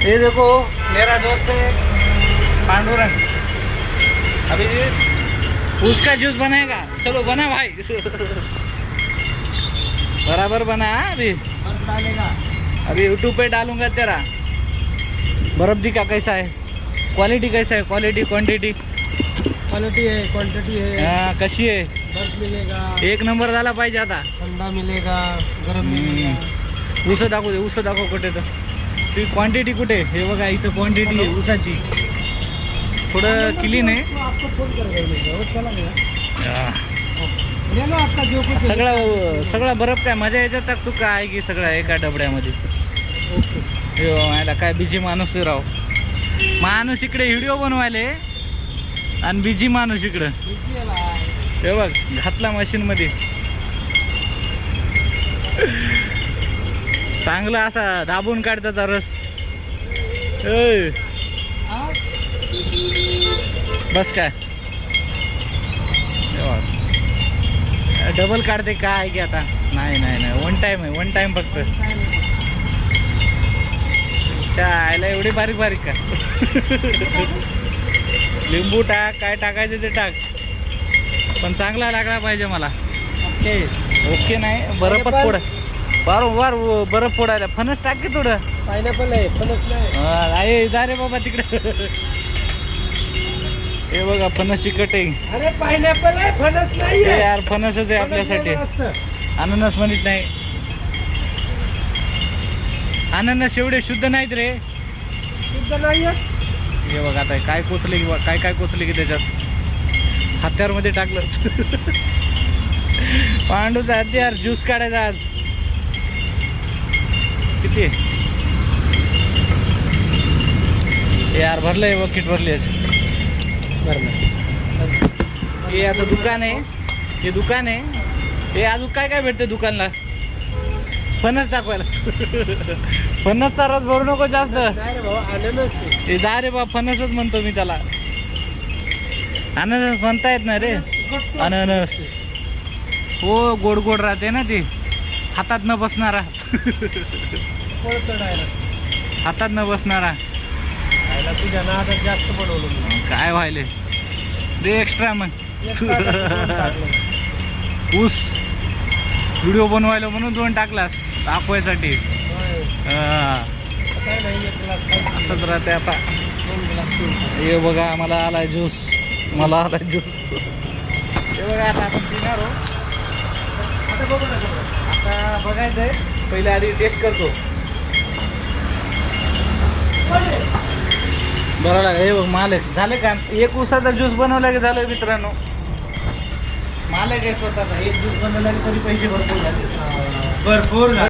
ये देखो मेरा दोस्त है पांडुरंग, अभी उसका जूस बनाएगा। चलो बना भाई। बराबर बना। अभी डालेगा। अभी यूट्यूब पे डालूंगा तेरा। बर्फ दिखा कैसा है, क्वालिटी कैसा है, क्वालिटी क्वांटिटी क्वालिटी है, क्वांटिटी है। हाँ कशी आहे? बर्फ मिलेगा, एक नंबर झाला पाहिजे आता। ठंडा मिलेगा, गरम मिलेगा। ऊस दाखव दे, ऊस दाखव कुठे तर ती क्वांटिटी कुठे? हे बघा इथं क्वांटिटी आहे ऊसाची, थोडं क्लीन आहे। तो आपको फोन करेगा, वो चला गया। हा. ले लो आपका जो कुछ। सगळा बर्फ काय मजा याच्यात टाकतो काय की सगळं एका डबड्यामध्ये? ओके। हो याला काय बिजी माणूस आहे राव। माणूस इकडे व्हिडिओ बनवायले आणि बिजी माणूस इकडं। हे बघ घातला मशीन मध्ये, चांगला असा दाबून काढताचा रस। ए, बस काय डबल काढते काय की आता? नाही नाही नाही, वन टाइम आहे, वन टाइम फक्त। आयला एवढी बारीक बारीक का? लिंबू टाक, काय टाकायचं ते टाक, पण चांगला लागला पाहिजे मला। ओके ओके नाही बर्फच फोड, वारंवार बर्फ फोडायला। फणस टाक की थोडं। पाइनएप्पल है, फणस नाही। आहे जा रे बाबा तिकडे। हे बघा फणस चिकट आहे। अरे पाइनएप्पल आहे, फणस नाही हे आहे यार फणसच आहे आपल्यासाठी, अननस म्हणत नाही। अननस एवढे शुद्ध नाहीत रे। शुद्ध नाही आहे। हे बघ आता काय कोचले की काय काय कोचले की त्याच्यात हत्यार मध्ये टाकलं। पांडूचा हत्यार ज्यूस काढायचा आज। किती यार भरलंय, बकेट भरली आज। हे याचं दुकान आहे, हे दुकान आहे। हे अजून काय काय भेटतं दुकानला? फणस दाखवायला। फणसचा रस भरू नको जास्त। नाही रे भाऊ, अननस आहे। हे जा रे बा, फणसच म्हणतो मी त्याला। अननस म्हणता येत नाही रे, अननस। हो गोड गोड राहते ना ते, हातात न बसणारा। हातात न बसणारा। खायला तुझ्या नादात जास्त बनवलं मी। काय व्हायले दे एक्स्ट्रा मग। ऊस व्हिडिओ बनवायला म्हणून 2 टाकलास दाखवायसाठी। काय नाही, एक ग्लास खायचं। असंच राहते आता। 2 ग्लास पिऊन हे बघा मला आलाय ज्यूस, मला आलाय ज्यूस। हे बघा आता आपण पिणार हो। आता बघू ना बघू. आता बघायचंय, पहिले आधी टेस्ट करतो। बरं लागेल। हे बघ माल आहे, झालं का? एक ऊसाचा ज्यूस बनवला की झालं मित्रांनो। माल आहे काय स्वतःचा, एक ज्यूस बनवला की तरी पैसे भरपूर झाले, भरपूर झाले।